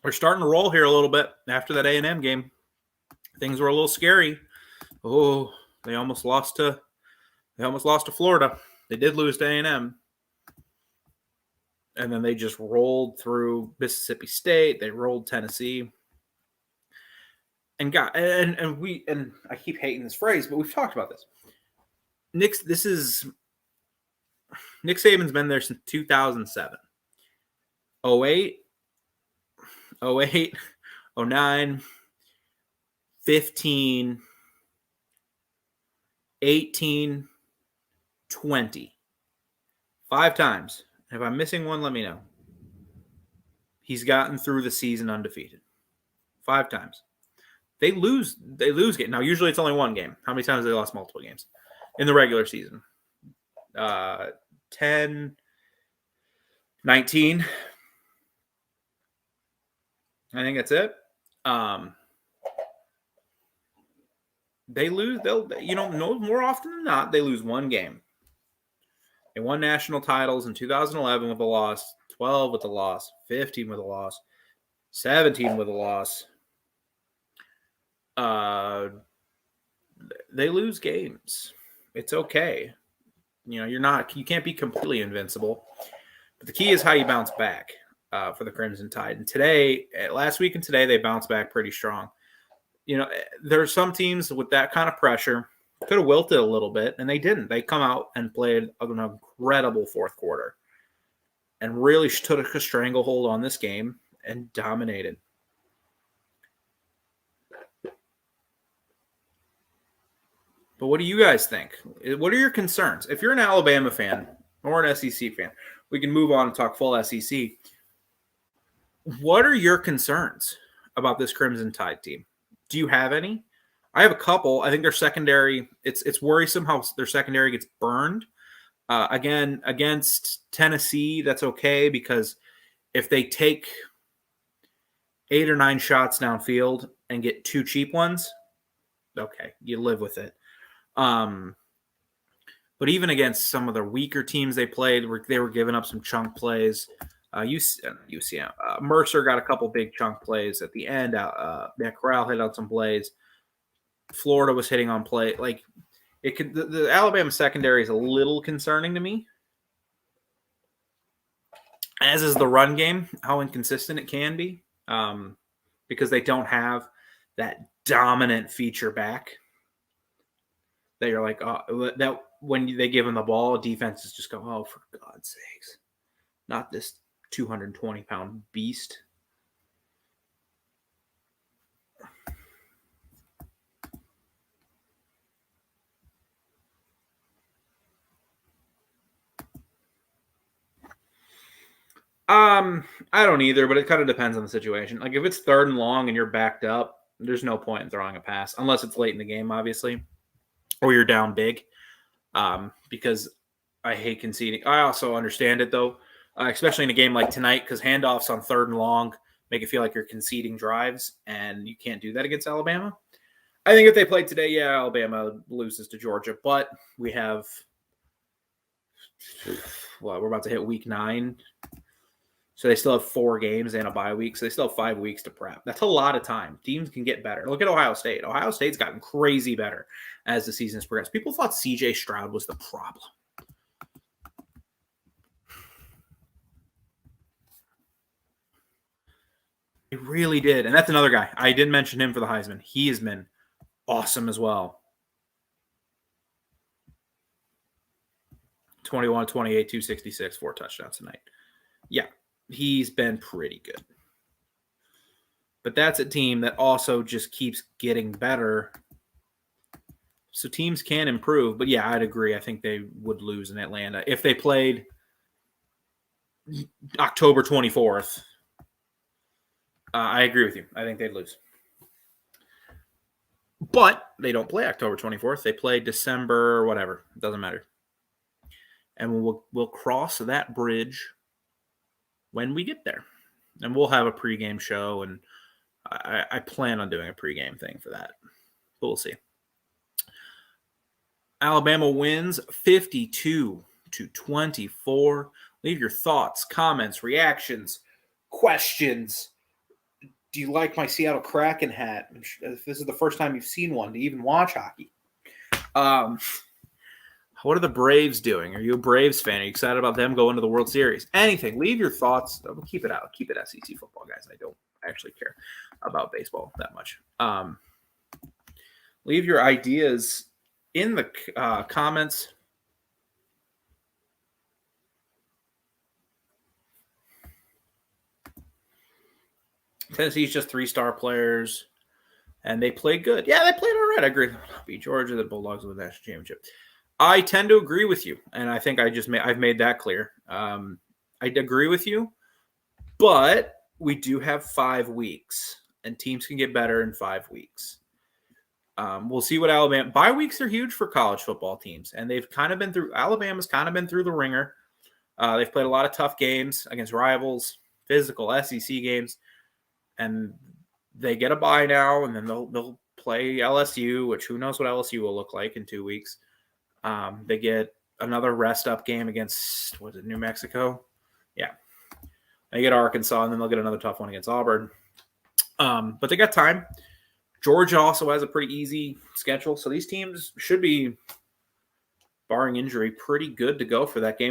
we're starting to roll here a little bit after that A&M game. Things were a little scary. Oh, they almost lost to Florida. They did lose to A&M. And then they just rolled through Mississippi State. They rolled Tennessee. And I keep hating this phrase, but we've talked about this. Nick Saban's been there since 2007. 08, 09, 15, 18, 20. 5 times. If I'm missing one, let me know. He's gotten through the season undefeated. 5 times. They lose game. Now, usually it's only one game. How many times have they lost multiple games in the regular season? 10, 19. I think that's it. They lose. More often than not, they lose one game. They won national titles in 2011 with a loss, 12 with a loss, 15 with a loss, 17 with a loss. They lose games. It's okay. You can't be completely invincible. But the key is how you bounce back for the Crimson Tide. And last week and today, they bounced back pretty strong. There are some teams with that kind of pressure could have wilted a little bit, and they didn't. They come out and played an incredible fourth quarter and really took a stranglehold on this game and dominated. But what do you guys think? What are your concerns? If you're an Alabama fan or an SEC fan, we can move on and talk full SEC. What are your concerns about this Crimson Tide team? Do you have any? I have a couple. I think their secondary, it's worrisome how their secondary gets burned. Again, against Tennessee, that's okay because if they take 8 or 9 shots downfield and get 2 cheap ones, okay, you live with it. But even against some of the weaker teams they played, they were giving up some chunk plays. UCM. Mercer got a couple big chunk plays at the end. Matt Corral hit on some plays. Florida was hitting on play. Like the Alabama secondary is a little concerning to me, as is the run game, how inconsistent it can be, because they don't have that dominant feature back. That you're like, that when they give them the ball, defenses just go, oh, for God's sakes, not this 220-pound beast. I don't either, but it kind of depends on the situation. Like if it's 3rd and long and you're backed up, there's no point in throwing a pass unless it's late in the game, obviously, or you're down big. Because I hate conceding. I also understand it though, especially in a game like tonight, because handoffs on 3rd and long make it feel like you're conceding drives, and you can't do that against Alabama. I think if they played today, yeah, Alabama loses to Georgia, but we have, we're about to hit week 9. So they still have 4 games and a bye week. So they still have 5 weeks to prep. That's a lot of time. Teams can get better. Look at Ohio State. Ohio State's gotten crazy better as the season's progressed. People thought C.J. Stroud was the problem. They really did. And that's another guy. I did mention him for the Heisman. He has been awesome as well. 21, 28, 266, 4 touchdowns tonight. Yeah. He's been pretty good. But that's a team that also just keeps getting better. So teams can improve. But yeah, I'd agree. I think they would lose in Atlanta. If they played October 24th, I agree with you. I think they'd lose. But they don't play October 24th. They play December, whatever. It doesn't matter. And we'll cross that bridge when we get there. And we'll have a pregame show, and I plan on doing a pregame thing for that. But we'll see. Alabama wins 52-24. Leave your thoughts, comments, reactions, questions, Do you like my Seattle Kraken hat? If this is the first time you've seen one to even watch hockey. What are the Braves doing? Are you a Braves fan? Are you excited about them going to the World Series? Anything. Leave your thoughts. Keep it out. Keep it SEC football, guys. I don't actually care about baseball that much. Leave your ideas in the comments. Tennessee's just 3-star players, and they played good. Yeah, they played all right. I agree. Beat Georgia, the Bulldogs with the national championship. I tend to agree with you, and I think I've made that clear. I agree with you, but we do have 5 weeks, and teams can get better in 5 weeks. We'll see what Alabama. Bye weeks are huge for college football teams, and they've kind of been through. Alabama's kind of been through the ringer. They've played a lot of tough games against rivals, physical SEC games, and they get a bye now, and then they'll play LSU, which who knows what LSU will look like in 2 weeks. They get another rest-up game against, New Mexico? Yeah. They get Arkansas, and then they'll get another tough one against Auburn. But they got time. Georgia also has a pretty easy schedule, so these teams should be, barring injury, pretty good to go for that game.